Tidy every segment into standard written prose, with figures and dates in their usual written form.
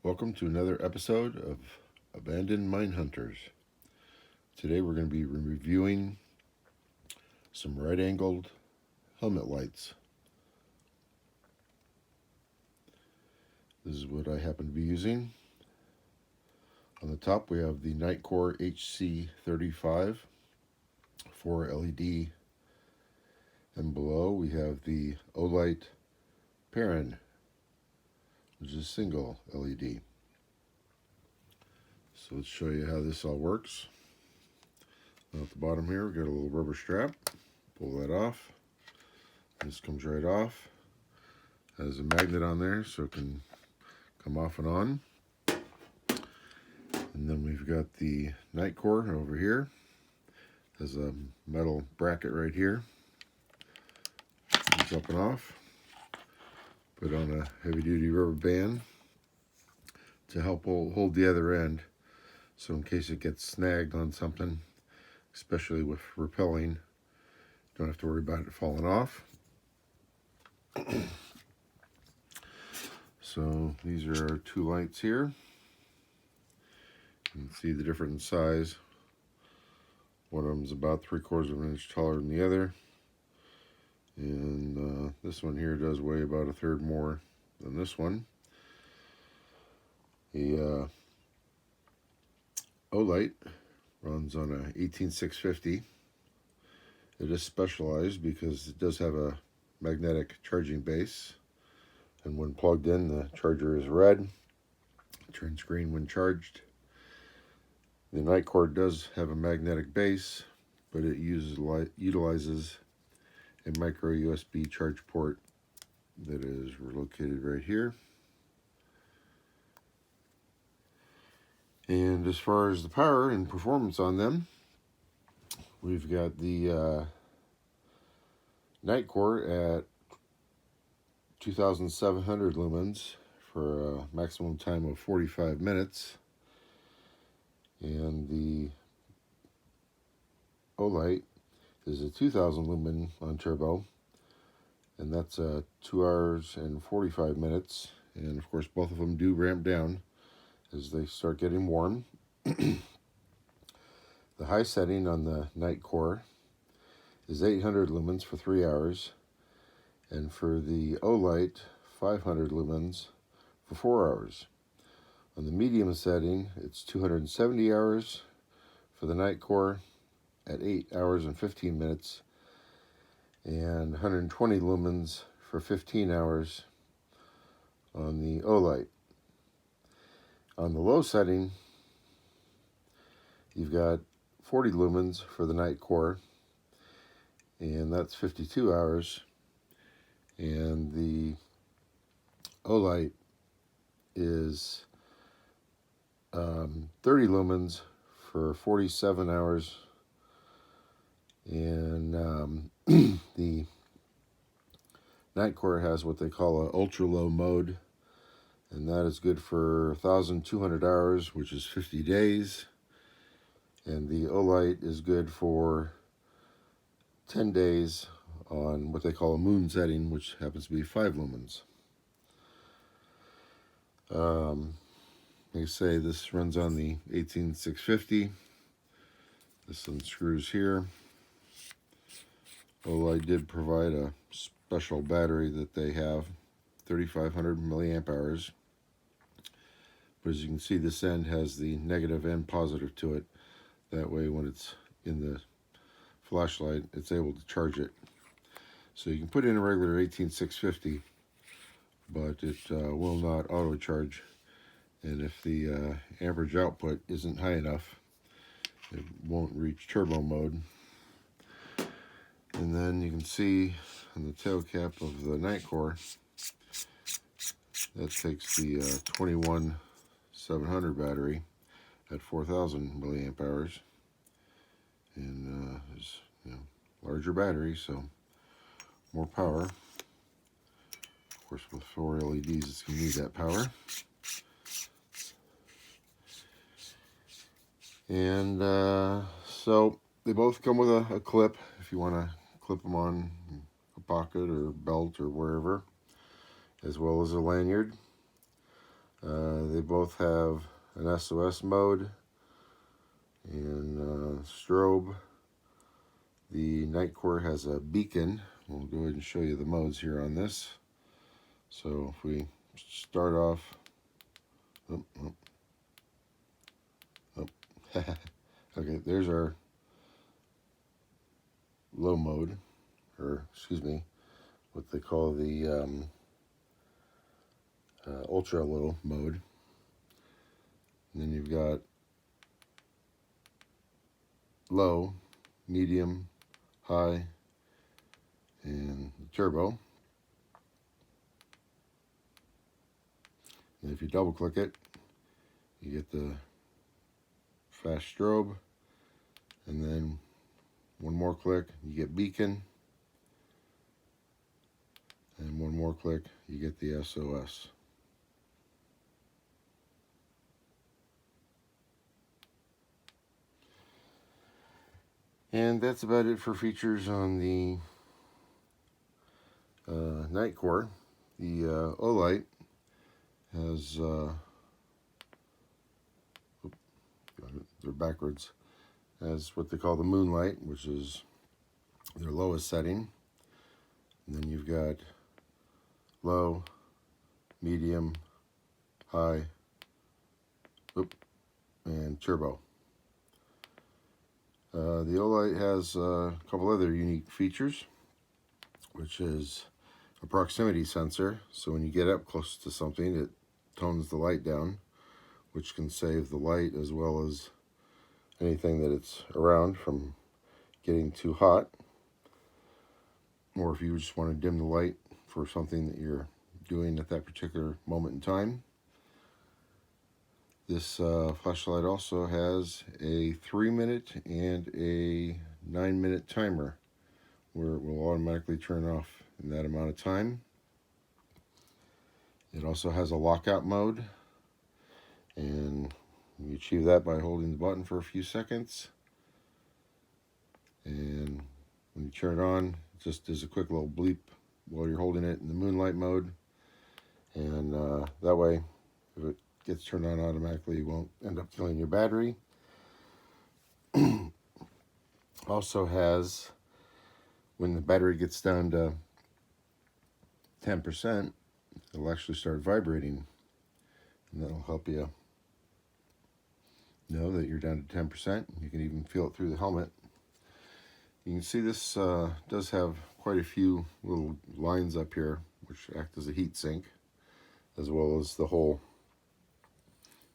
Welcome to another episode of Abandoned Mine Hunters. Today we're going to be reviewing some right-angled helmet lights. This is what I happen to be using. On the top we have the Nitecore HC35 4 LED, and below we have the Olight Perun, which is single LED. So let's show you how this all works. Now at the bottom here, we got a little rubber strap. Pull that off. This comes right off. Has a magnet on there so it can come off and on. And then we've got the Nightcore over here. Has a metal bracket right here. Comes up and off. Put on a heavy-duty rubber band to help hold the other end, so in case it gets snagged on something, especially with rappelling, don't have to worry about it falling off. So these are our two lights here. You can see the different in size. One of them is about 3/4 of an inch taller than the other. And this one here does weigh about 1/3 more than this one. The Olight runs on a 18650. It is specialized because it does have a magnetic charging base, and when plugged in the charger is red. It turns green when charged. The Nightcore does have a magnetic base, but it utilizes a micro USB charge port that is located right here. And as far as the power and performance on them, we've got the Nightcore at 2,700 lumens for a maximum time of 45 minutes. And the Olight is a 2,000 lumen on turbo, and that's 2 hours and 45 minutes. And of course both of them do ramp down as they start getting warm. The high setting on the Nightcore is 800 lumens for 3 hours, and for the Olight 500 lumens for 4 hours. On the medium setting, it's 270 hours for the Nightcore at 8 hours and 15 minutes, and 120 lumens for 15 hours on the Olight. On the low setting, you've got 40 lumens for the Nightcore, and that's 52 hours. And the Olight is 30 lumens for 47 hours. And the Nightcore has what they call an ultra low mode, and that is good for 1,200 hours, which is 50 days. And the Olight is good for 10 days on what they call a moon setting, which happens to be 5 lumens. Like I say, this runs on the 18650. This unscrews here. Olight did provide a special battery that they have, 3,500 milliamp hours. But as you can see, this end has the negative and positive to it. That way when it's in the flashlight, it's able to charge it. So you can put in a regular 18650, but it will not auto charge. And if the amperage output isn't high enough, it won't reach turbo mode. And then you can see on the tail cap of the Nightcore, that takes the 21700 battery at 4,000 milliamp hours. And it's larger battery, so more power. Of course, with 4 LEDs, it's going to need that power. And so they both come with a clip if you want to clip them on a pocket or belt or wherever, as well as a lanyard. They both have an SOS mode and strobe. The Nightcore has a beacon. We'll go ahead and show you the modes here on this. So if we start off, okay, there's our low mode, or excuse me, what they call the ultra low mode. And then you've got low, medium, high, and turbo. And if you double click it, you get the fast strobe, and then one more click, you get beacon, and one more click, you get the SOS. And that's about it for features on the Nightcore. The Olight has, they're backwards, has what they call the Moonlight, which is their lowest setting. And then you've got low, medium, high, and turbo. The Olight has a couple other unique features, which is a proximity sensor. So when you get up close to something, it tones the light down, which can save the light as well as anything that it's around from getting too hot. Or if you just want to dim the light for something that you're doing at that particular moment in time. This flashlight also has a 3-minute and a 9-minute timer where it will automatically turn off in that amount of time. It also has a lockout mode, and you achieve that by holding the button for a few seconds. And when you turn it on, it just does a quick little bleep while you're holding it in the moonlight mode. And that way, if it gets turned on automatically, you won't end up killing your battery. Also has, when the battery gets down to 10%, it'll actually start vibrating, and that'll help you know that you're down to 10%. You can even feel it through the helmet. You can see this does have quite a few little lines up here which act as a heat sink, as well as the whole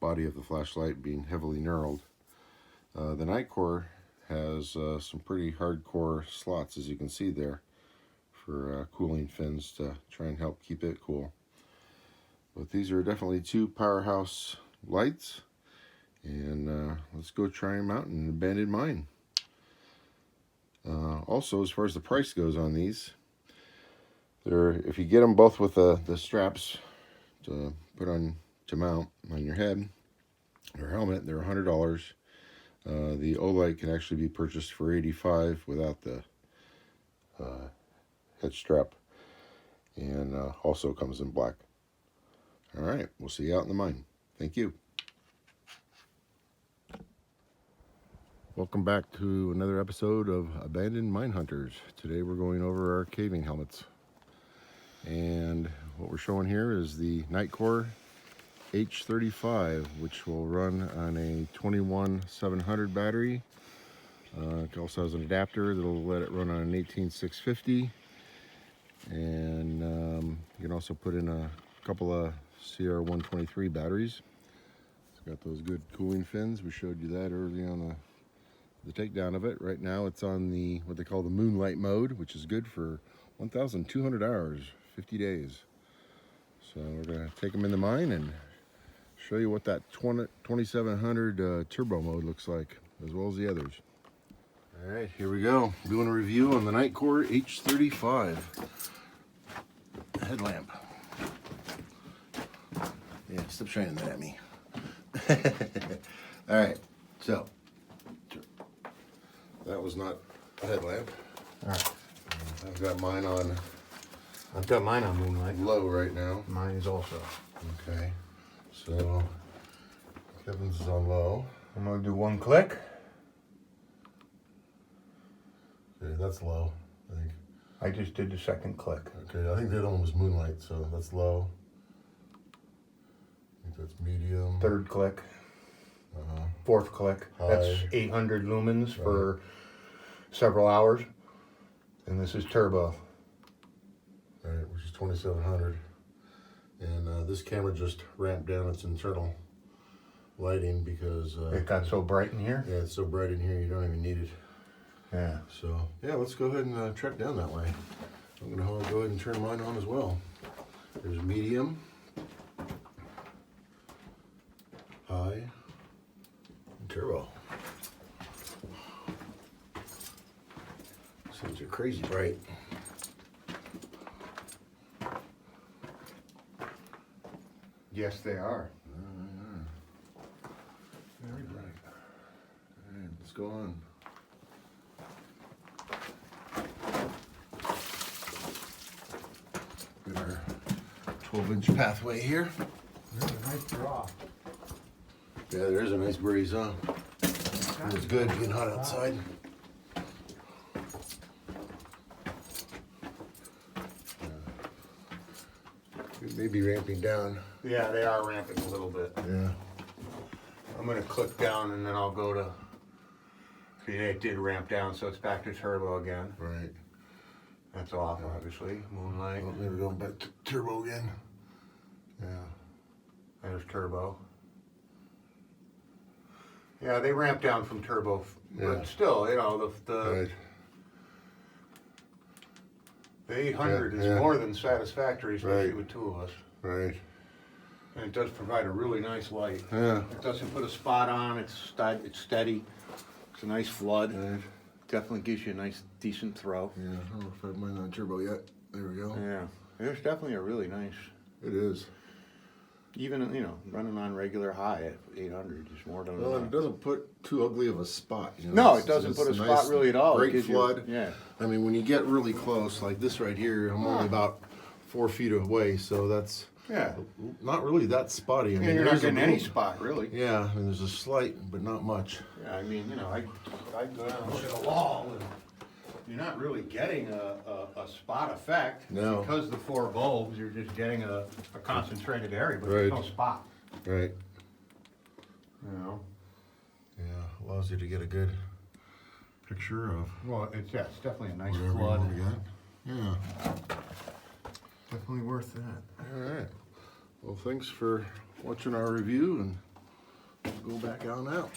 body of the flashlight being heavily knurled. The Nitecore has some pretty hardcore slots, as you can see there, for cooling fins to try and help keep it cool. But these are definitely two powerhouse lights, and let's go try them out in an abandoned mine. Also, as far as the price goes on these, if you get them both with the straps to put on to mount on your head or helmet, they're $100. The Olight can actually be purchased for $85 without the head strap, and also comes in black. All right, we'll see you out in the mine. Thank you. Welcome back to another episode of Abandoned Mine Hunters. Today we're going over our caving helmets. And what we're showing here is the Nitecore H35, which will run on a 21700 battery. It also has an adapter that'll let it run on an 18650. And you can also put in a couple of CR123 batteries. It's got those good cooling fins. We showed you that early on the takedown of it. Right now it's on the what they call the moonlight mode, which is good for 1,200 hours, 50 days. So we're going to take them in the mine and show you what that 2700 turbo mode looks like, as well as the others. All right, here we go. Doing a review on the Nitecore H35 headlamp. Yeah, stop shining that at me. All right, so that was not a headlamp. All right. I've got mine on moonlight. low right now. Mine is also. Okay. So Kevin's is on low. I'm gonna do 1 click. Okay, that's low, I think. I just did the 2nd click. Okay, I think the other one was Moonlight, so that's low. I think that's medium. 3rd click. 4th click. High. That's 800 lumens for several hours. And this is turbo. Right, which is 2700. And this camera just ramped down its internal lighting because It got so bright in here. yeah, it's so bright in here you don't even need it. Yeah. So yeah, let's go ahead and trek down that way. I'm gonna go ahead and turn mine on as well. There's medium, high, and turbo. These things are crazy bright. Yes, they are. Very bright. All right, let's go on. Got our 12-inch pathway here. There's a nice draw. Yeah, there is a nice breeze, huh? It's good being hot outside. It may be ramping down. Yeah, they are ramping a little bit. Yeah. I'm gonna click down and then I'll go to, see, it did ramp down, so it's back to turbo again. Right. That's off, obviously. Moonlight. Well, maybe going back to turbo again. Yeah. There's turbo. Yeah, they ramp down from turbo, Yeah. but still, you know, Right. the 800 Yeah, is yeah. more than satisfactory, especially Right. with 2 of us. Right. And it does provide a really nice light. Yeah. It doesn't put a spot on, it's steady. It's a nice flood. Right. Definitely gives you a nice, decent throw. Yeah. I don't know if I have mine on turbo yet. There we go. Yeah, there's definitely a really nice, It is. even, you know, running on regular high at 800 is more than Well, it enough. doesn't put too ugly of a spot. You know? No, It's- it doesn't it's put a nice, spot really at all. It Great gives you- flood. yeah. I mean, when you get really close, like this right here, I'm only about 4 feet away, so that's Yeah. not really that spotty. I mean, Yeah, you're there not is a getting any little- spot, really. Yeah, I mean, there's a slight, but not much. Yeah, I mean, you know, I go down and look at a wall, and you're not really getting a spot effect. No. Because the 4 bulbs, you're just getting a concentrated area, but Right. there's no spot. Right. You know? Yeah, allows you to get a good picture of Well, it's definitely a nice whatever you flood. want to get. Yeah. Definitely worth that. All right. Well, thanks for watching our review, and we'll go back on out.